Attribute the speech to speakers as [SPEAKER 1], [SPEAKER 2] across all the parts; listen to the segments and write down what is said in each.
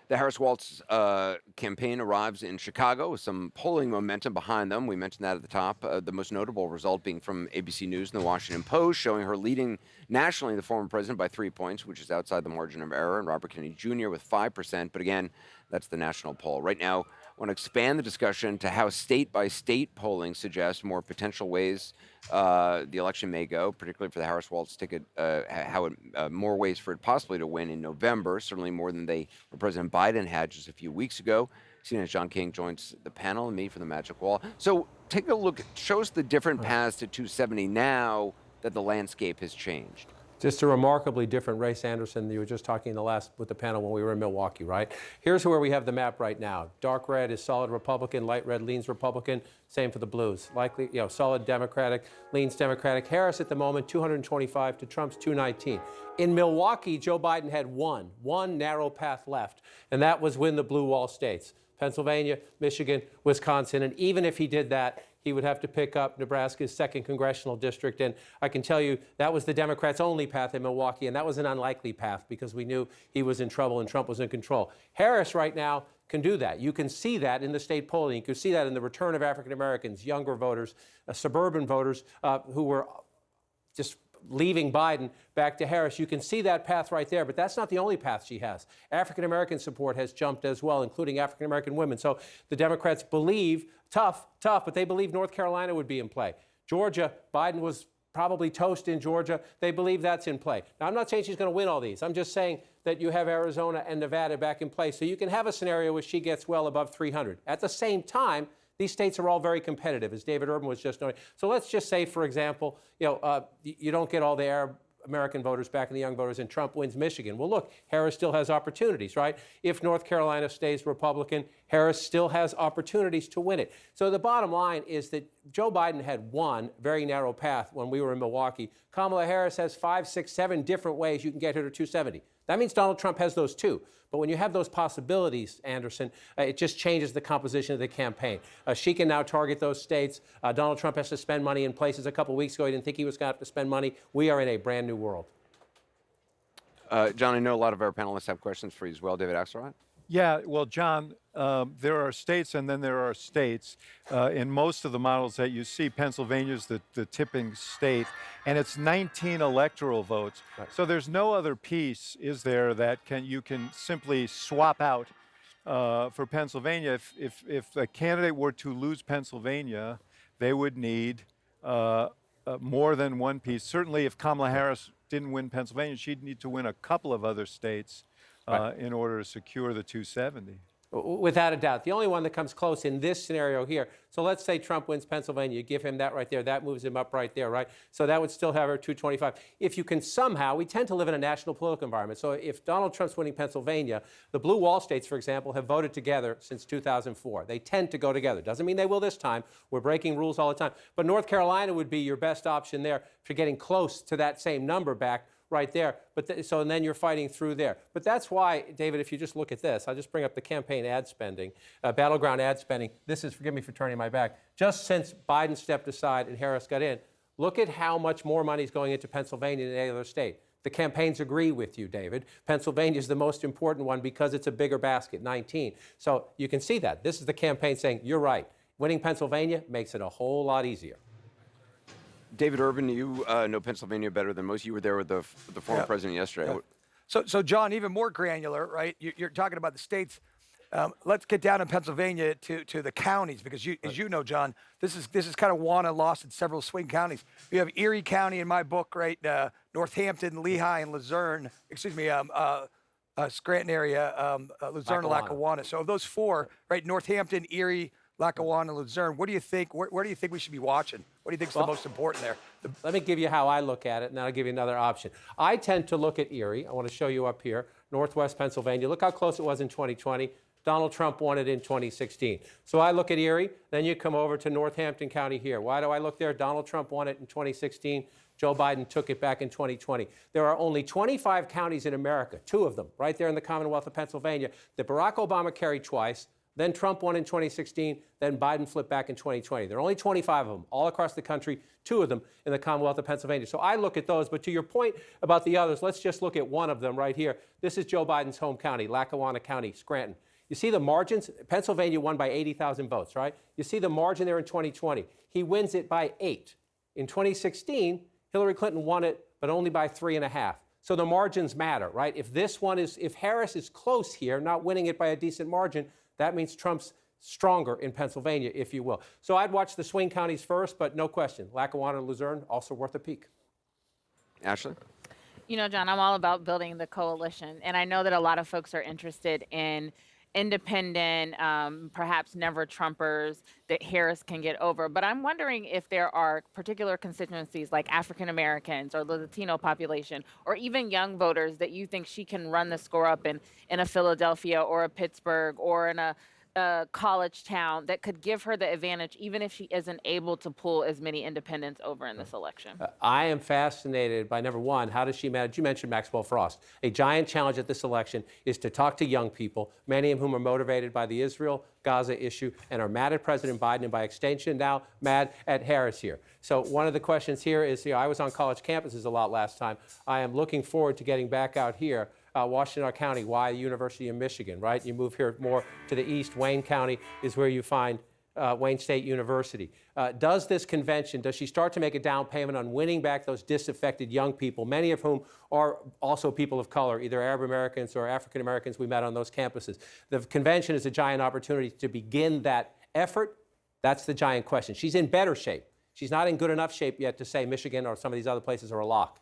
[SPEAKER 1] The Harris-Walz campaign arrives in Chicago with some polling momentum behind them. We mentioned that at the top. The most notable result being from ABC News and the Washington Post, showing her leading nationally the former president by 3 points, which is outside the margin of error, and Robert Kennedy Jr. with 5%. But again, that's the national poll. Right now, I want to expand the discussion to how state-by-state polling suggests more potential ways the election may go, particularly for the Harris-Walz ticket, more ways for it possibly to win in November, certainly more than President Biden had just a few weeks ago. CNN's John King joins the panel and me for the Magic Wall. So take a look. Show us the different paths to 270 now that the landscape has changed.
[SPEAKER 2] Just a remarkably different race, Anderson. You were just talking with the panel when we were in Milwaukee, right? Here's where we have the map right now. Dark red is solid Republican, light red leans Republican. Same for the blues. Likely, solid Democratic, leans Democratic. Harris at the moment, 225 to Trump's 219. In Milwaukee, Joe Biden had one narrow path left, and that was win the blue wall states. Pennsylvania, Michigan, Wisconsin, and even if he did that, he would have to pick up Nebraska's 2nd congressional district. And I can tell you that was the Democrats' only path in Milwaukee, and that was an unlikely path because we knew he was in trouble and Trump was in control. Harris right now can do that. You can see that in the state polling. You can see that in the return of African Americans, younger voters, suburban voters who were just leaving Biden back to Harris. You can see that path right there, but that's not the only path she has. African-American support has jumped as well, including African-American women. So the Democrats believe, tough, but they believe North Carolina would be in play. Georgia, Biden was probably toast in Georgia. They believe that's in play. Now, I'm not saying she's going to win all these. I'm just saying that you have Arizona and Nevada back in play. So you can have a scenario where she gets well above 300. At the same time, these states are all very competitive, as David Urban was just noting. So let's just say, for example, you don't get all the Arab American voters back and the young voters, and Trump wins Michigan. Well, look, Harris still has opportunities, right? If North Carolina stays Republican, Harris still has opportunities to win it. So the bottom line is that Joe Biden had one very narrow path when we were in Milwaukee. Kamala Harris has 5, 6, 7 different ways you can get her to 270. That means Donald Trump has those too. But when you have those possibilities, Anderson, it just changes the composition of the campaign. She can now target those states. Donald Trump has to spend money in places. A couple weeks ago, he didn't think he was going to have to spend money. We are in a brand new world.
[SPEAKER 1] John, I know a lot of our panelists have questions for you as well. David Axelrod?
[SPEAKER 3] Yeah, well, John, there are states and then there are states. In most of the models that you see, Pennsylvania's the tipping state, and it's 19 electoral votes. Right. So there's no other piece, is there, that you can simply swap out for Pennsylvania. If a candidate were to lose Pennsylvania, they would need more than one piece. Certainly, if Kamala Harris didn't win Pennsylvania, she'd need to win a couple of other states. In order to secure the 270.
[SPEAKER 2] Without a doubt. The only one that comes close in this scenario here, so let's say Trump wins Pennsylvania, you give him that right there, that moves him up right there, right? So that would still have her 225. If you can somehow, we tend to live in a national political environment, so if Donald Trump's winning Pennsylvania, the blue wall states, for example, have voted together since 2004. They tend to go together. Doesn't mean they will this time. We're breaking rules all the time. But North Carolina would be your best option there for getting close to that same number back right there. But and then you're fighting through there. But that's why, David, if you just look at this, I'll just bring up the campaign ad spending, battleground ad spending. This is, forgive me for turning my back, just since Biden stepped aside and Harris got in, look at how much more money is going into Pennsylvania than any other state. The campaigns agree with you, David. Pennsylvania is the most important one because it's a bigger basket, 19. So you can see that. This is the campaign saying, you're right. Winning Pennsylvania makes it a whole lot easier.
[SPEAKER 1] David Urban, you know Pennsylvania better than most. You were there with the former president yesterday.
[SPEAKER 4] Yeah. So, John, even more granular, right? You're talking about the states. Let's get down in Pennsylvania to the counties, because as you know, John, this is kind of won and lost in several swing counties. We have Erie County in my book, right? Northampton, Lehigh, and Luzerne. Scranton area, Luzerne, and Lackawanna. So of those four, right? Northampton, Erie, Lackawanna, and Luzerne. What do you think? Where do you think we should be watching? What do you think is the most important there?
[SPEAKER 2] Let me give you how I look at it, and then I'll give you another option. I tend to look at Erie. I want to show you up here, Northwest Pennsylvania. Look how close it was in 2020. Donald Trump won it in 2016. So I look at Erie, then you come over to Northampton County here. Why do I look there? Donald Trump won it in 2016. Joe Biden took it back in 2020. There are only 25 counties in America, 2 of them, right there in the Commonwealth of Pennsylvania, that Barack Obama carried twice, Then Trump won in 2016, then Biden flipped back in 2020. There are only 25 of them all across the country, 2 of them in the Commonwealth of Pennsylvania. So I look at those, but to your point about the others, let's just look at one of them right here. This is Joe Biden's home county, Lackawanna County, Scranton. You see the margins? Pennsylvania won by 80,000 votes, right? You see the margin there in 2020. He wins it by 8. In 2016, Hillary Clinton won it, but only by 3.5. So the margins matter, right? If Harris is close here, not winning it by a decent margin, that means Trump's stronger in Pennsylvania, if you will. So I'd watch the swing counties first, but no question, Lackawanna and Luzerne also worth a peek.
[SPEAKER 1] Ashley?
[SPEAKER 5] You know, John, I'm all about building the coalition, and I know that a lot of folks are interested in independent, perhaps never Trumpers that Harris can get over. But I'm wondering if there are particular constituencies like African Americans or the Latino population or even young voters that you think she can run the score up in a Philadelphia or a Pittsburgh or in a college town that could give her the advantage even if she isn't able to pull as many independents over in this election.
[SPEAKER 2] I am fascinated by, number one, how does she manage? You mentioned Maxwell Frost. A giant challenge at this election is to talk to young people, many of whom are motivated by the Israel-Gaza issue and are mad at President Biden and by extension now mad at Harris here. So one of the questions here is, I was on college campuses a lot last time. I am looking forward to getting back out here. Washtenaw County, why University of Michigan, right? You move here more to the east, Wayne County is where you find Wayne State University. Does this convention, does she start to make a down payment on winning back those disaffected young people, many of whom are also people of color, either Arab Americans or African Americans we met on those campuses? The convention is a giant opportunity to begin that effort. That's the giant question. She's in better shape. She's not in good enough shape yet to say Michigan or some of these other places are a lock.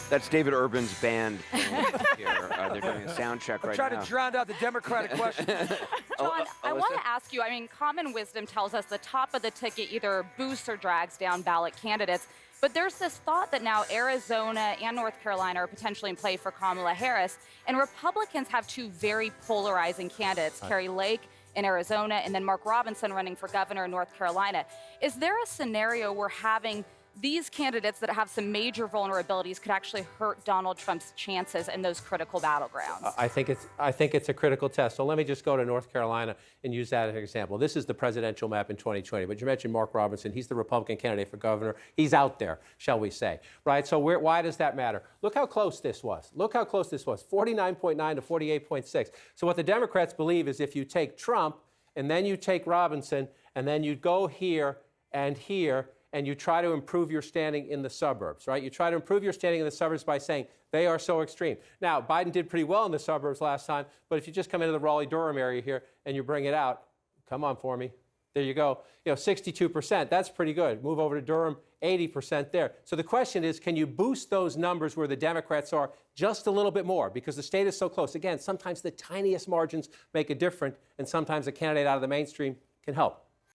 [SPEAKER 1] That's David Urban's band here. They're doing a sound check right now.
[SPEAKER 4] I'm trying to drown out the Democratic question.
[SPEAKER 6] John, I want to ask you, common wisdom tells us the top of the ticket either boosts or drags down ballot candidates. But there's this thought that now Arizona and North Carolina are potentially in play for Kamala Harris. And Republicans have 2 very polarizing candidates, Carrie Lake in Arizona and then Mark Robinson running for governor in North Carolina. Is there a scenario where having these candidates that have some major vulnerabilities could actually hurt Donald Trump's chances in those critical battlegrounds?
[SPEAKER 2] I think it's a critical test. So let me just go to North Carolina and use that as an example. This is the presidential map in 2020, but you mentioned Mark Robinson. He's the Republican candidate for governor. He's out there, shall we say, right? So why does that matter? Look how close this was. Look how close this was, 49.9 to 48.6. So what the Democrats believe is if you take Trump and then you take Robinson and then you go here and here, and you try to improve your standing in the suburbs, right? You try to improve your standing in the suburbs by saying they are so extreme. Now, Biden did pretty well in the suburbs last time, but if you just come into the Raleigh-Durham area here and you bring it out, come on for me. There you go. 62%, that's pretty good. Move over to Durham, 80% there. So the question is, can you boost those numbers where the Democrats are just a little bit more? Because the state is so close. Again, sometimes the tiniest margins make a difference, and sometimes a candidate out of the mainstream can help.